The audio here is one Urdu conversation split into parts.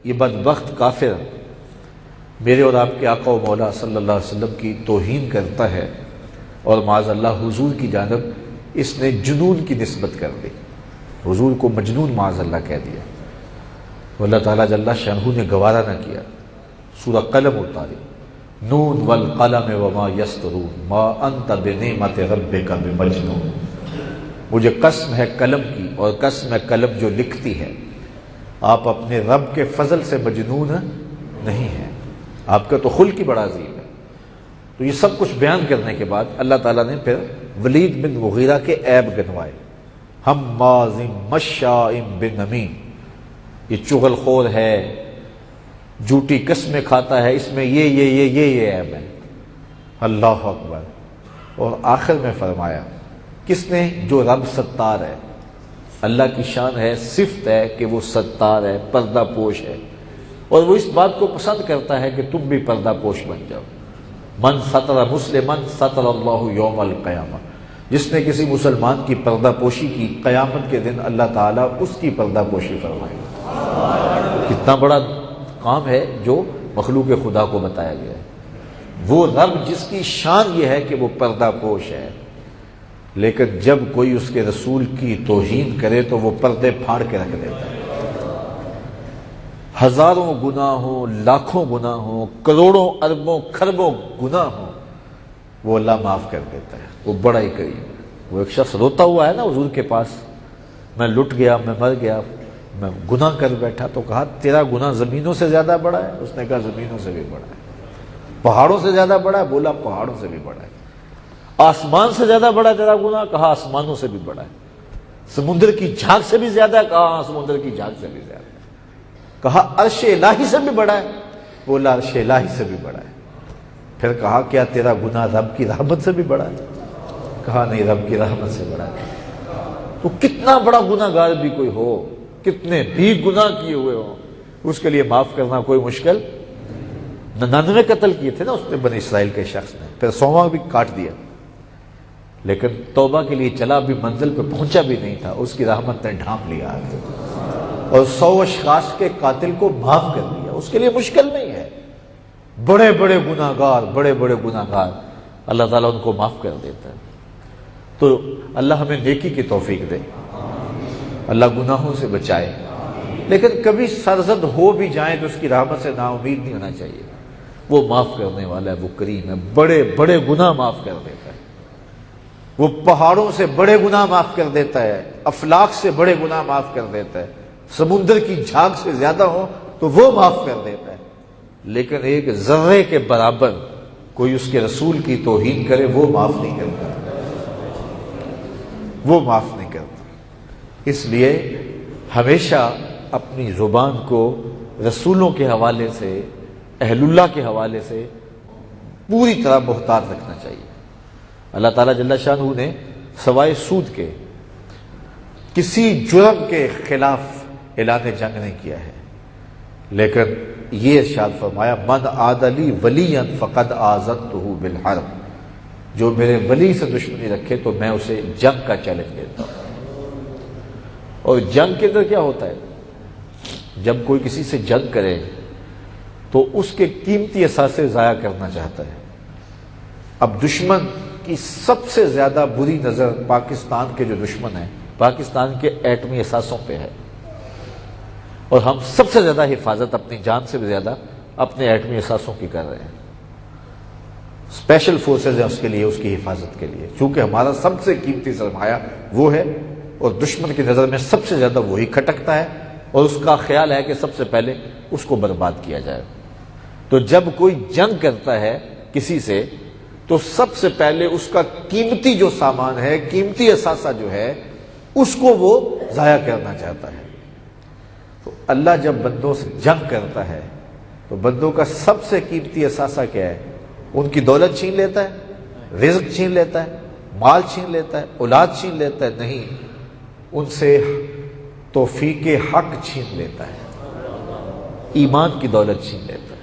یہ بدبخت کافر میرے اور آپ کے آقا و مولا صلی اللہ علیہ وسلم کی توہین کرتا ہے اور معاذ اللہ حضور کی جانب اس نے جنون کی نسبت کر دی، حضور کو مجنون معاذ اللہ کہہ دیا، تو اللہ تعالیٰ جل شانہ نے گوارا نہ کیا۔ سورہ قلم اتاری، نون والقلم وما یسطرون ما انت بنعمت ربک بمجنون، مجھے قسم ہے قلم کی اور قسم ہے قلم جو لکھتی ہے، آپ اپنے رب کے فضل سے مجنون نہیں ہیں، آپ کا تو خلق ہی بڑا عظیم ہے۔ تو یہ سب کچھ بیان کرنے کے بعد اللہ تعالیٰ نے پھر ولید بن مغیرہ کے عیب گنوائے، حماز مشاء بنمیم، یہ چغل خور ہے، جھوٹی قسمیں کھاتا ہے، اس میں یہ عیب ہے۔ اللہ اکبر۔ اور آخر میں فرمایا کس نے؟ جو رب ستار ہے، اللہ کی شان ہے، صفت ہے کہ وہ ستار ہے، پردہ پوش ہے، اور وہ اس بات کو پسند کرتا ہے کہ تم بھی پردہ پوش بن جاؤ۔ من ستر مسلمن ستر اللہ یوم القیامہ، جس نے کسی مسلمان کی پردہ پوشی کی، قیامت کے دن اللہ تعالیٰ اس کی پردہ پوشی فرمائے گا۔ کتنا بڑا کام ہے جو مخلوق خدا کو بتایا گیا ہے۔ وہ رب جس کی شان یہ ہے کہ وہ پردہ پوش ہے، لیکن جب کوئی اس کے رسول کی توہین کرے تو وہ پردے پھاڑ کے رکھ دیتا ہے۔ ہزاروں گناہ ہوں، لاکھوں گناہ ہوں، کروڑوں اربوں کھربوں گناہ ہوں، وہ اللہ معاف کر دیتا ہے، وہ بڑا ہی کریم ہے۔ وہ ایک شخص روتا ہوا ہے نا حضور کے پاس، میں لٹ گیا، میں مر گیا، میں گناہ کر بیٹھا، تو کہا تیرا گناہ زمینوں سے زیادہ بڑا ہے؟ اس نے کہا زمینوں سے بھی بڑا ہے۔ پہاڑوں سے زیادہ بڑا ہے؟ بولا پہاڑوں سے بھی بڑا ہے۔ آسمان سے زیادہ بڑا ہے تیرا گناہ؟ کہا آسمانوں سے بھی بڑا ہے۔ سمندر کی جھاگ سے بھی زیادہ ہے؟ کہا ہاں سمندر کی جھاگ سے بھی زیادہ ہے۔ کہا عرش الہی سے بھی بڑا ہے؟ بولا عرش الہی سے بھی بڑا ہے۔ پھر کہا کیا تیرا گناہ رب کی رحمت سے بھی بڑا ہے؟ کہا نہیں، رب کی رحمت سے بڑا ہے۔ تو کتنا بڑا گناہ گار بھی کوئی ہو، کتنے بھی گناہ کیے ہوئے ہوں، اس کے لیے معاف کرنا کوئی مشکل 99 قتل کیے تھے نا اس نے بنی اسرائیل کے شخص نے، پھر 100واں بھی کاٹ دیا، لیکن توبہ کے لیے چلا بھی، منزل پہ پہنچا بھی نہیں تھا، اس کی رحمت نے ڈھانپ لیا اور 100 اشخاص کے قاتل کو معاف کر دیا۔ اس کے لیے مشکل نہیں ہے۔ بڑے بڑے گناہ گار اللہ تعالیٰ ان کو معاف کر دیتا ہے۔ تو اللہ ہمیں نیکی کی توفیق دے، اللہ گناہوں سے بچائے، لیکن کبھی سرزد ہو بھی جائیں تو اس کی رحمت سے نا امید نہیں ہونا چاہیے۔ وہ معاف کرنے والا ہے، وہ کریم ہے، بڑے بڑے گناہ معاف کر دیتا ہے۔ وہ پہاڑوں سے بڑے گناہ معاف کر دیتا ہے، افلاک سے بڑے گناہ معاف کر دیتا ہے، سمندر کی جھاگ سے زیادہ ہو تو وہ معاف کر دیتا ہے، لیکن ایک ذرے کے برابر کوئی اس کے رسول کی توہین کرے وہ معاف نہیں کرتا، وہ معاف نہیں کرتا۔ اس لیے ہمیشہ اپنی زبان کو رسولوں کے حوالے سے، اہل اللہ کے حوالے سے پوری طرح محتاط رکھنا چاہیے۔ اللہ تعالیٰ جل شانہ نے سوائے سود کے کسی جرم کے خلاف اعلان جنگ نہیں کیا ہے، لیکن یہ ارشاد فرمایا من عاد لی ولیا فقد آذنتہ بالحرب، جو میرے ولی سے دشمنی رکھے تو میں اسے جنگ کا چیلنج دیتا ہوں۔ اور جنگ کے اندر کیا ہوتا ہے؟ جب کوئی کسی سے جنگ کرے تو اس کے قیمتی اثاثے ضائع کرنا چاہتا ہے۔ اب دشمن کی سب سے زیادہ بری نظر پاکستان کے جو دشمن ہیں، پاکستان کے ایٹمی اثاثوں پہ ہے، اور ہم سب سے زیادہ حفاظت اپنی جان سے بھی زیادہ اپنے ایٹمی اثاثوں کی کر رہے ہیں۔ اسپیشل فورسز ہیں اس کے لیے، اس کی حفاظت کے لیے، چونکہ ہمارا سب سے قیمتی سرمایہ وہ ہے، اور دشمن کی نظر میں سب سے زیادہ وہی کھٹکتا ہے، اور اس کا خیال ہے کہ سب سے پہلے اس کو برباد کیا جائے۔ تو جب کوئی جنگ کرتا ہے کسی سے تو سب سے پہلے اس کا قیمتی جو سامان ہے، قیمتی اثاثہ جو ہے، اس کو وہ ضائع کرنا چاہتا ہے۔ تو اللہ جب بندوں سے جنگ کرتا ہے تو بندوں کا سب سے قیمتی اثاثہ کیا ہے؟ ان کی دولت چھین لیتا ہے، رزق چھین لیتا ہے، مال چھین لیتا ہے، اولاد چھین لیتا ہے؟ نہیں، ان سے توفیق حق چھین لیتا ہے، ایمان کی دولت چھین لیتا ہے۔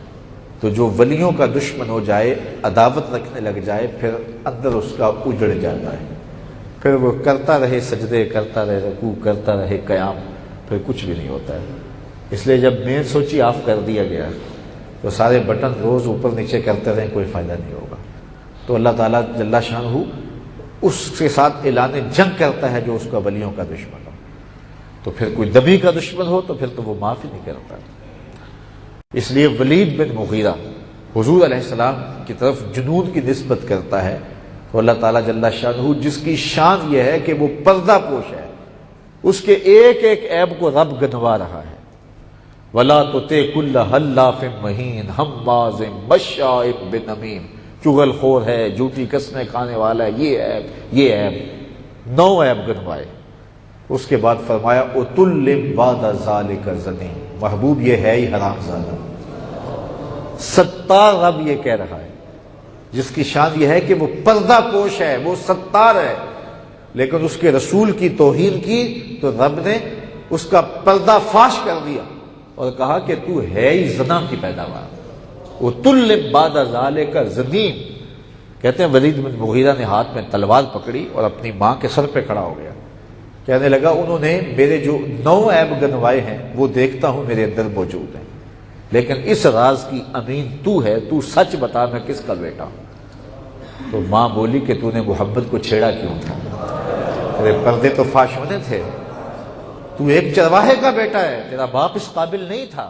تو جو ولیوں کا دشمن ہو جائے، عداوت رکھنے لگ جائے، پھر اندر اس کا اجڑ جاتا ہے، پھر وہ کرتا رہے سجدے، کرتا رہے رکوع، کرتا رہے قیام، پھر کچھ بھی نہیں ہوتا ہے۔ اس لیے جب مین سوئچ ہی آف کر دیا گیا تو سارے بٹن روز اوپر نیچے کرتے رہیں، کوئی فائدہ نہیں ہوگا۔ تو اللہ تعالیٰ جل شانہ اس کے ساتھ اعلان جنگ کرتا ہے جو اس کا ولیوں کا دشمن ہو۔ تو پھر کوئی نبی کا دشمن ہو تو پھر تو وہ معاف ہی نہیں کرتا۔ اس لیے ولید بن مغیرہ حضور علیہ السلام کی طرف جنون کی نسبت کرتا ہے، تو اللہ تعالیٰ جل شانہ جس کی شان یہ ہے کہ وہ پردہ پوش ہے، اس کے ایک ایک عیب کو رب گنوا رہا ہے۔ وَلَا تُطِعْ كُلَّ حَلَّافٍ مَّهِينٍ ہَمَّازٍ مَّشَّاءٍ بِنَمِيمٍ، چغل خور ہے، جھوٹی قسمیں کھانے والا ہے، یہ عیب 9 عیب گنوائے۔ اس کے بعد فرمایا اُتُلٍّ بَعْدَ ذَلِكَ زَنِيمٍ، محبوب یہ ہے ہی حرام زادہ۔ ستار رب یہ کہہ رہا ہے، جس کی شان یہ ہے کہ وہ پردہ پوش ہے، وہ ستار ہے، لیکن اس کے رسول کی توہین کی تو رب نے اس کا پردہ فاش کر دیا اور کہا کہ تو ہے ہی زنا کی پیداوار۔ وَتُلٍّ بَعْدَ ذَلِكَ زَنِيمٍ، کہتے ہیں ولید بن مغیرہ نے ہاتھ میں تلوار پکڑی اور اپنی ماں کے سر پہ کھڑا ہو گیا، کہنے لگا انہوں نے میرے جو 9 عیب گنوائے ہیں وہ دیکھتا ہوں میرے اندر موجود ہیں، لیکن اس راز کی امین تو ہے، تو سچ بتا میں کس کا بیٹا ہوں۔ تو ماں بولی کہ تو نے محمد کو چھیڑا کیوں تھا، تیرے پردے تو فاش ہونے تھے، تو ایک چرواہے کا بیٹا ہے، تیرا باپ اس قابل نہیں تھا۔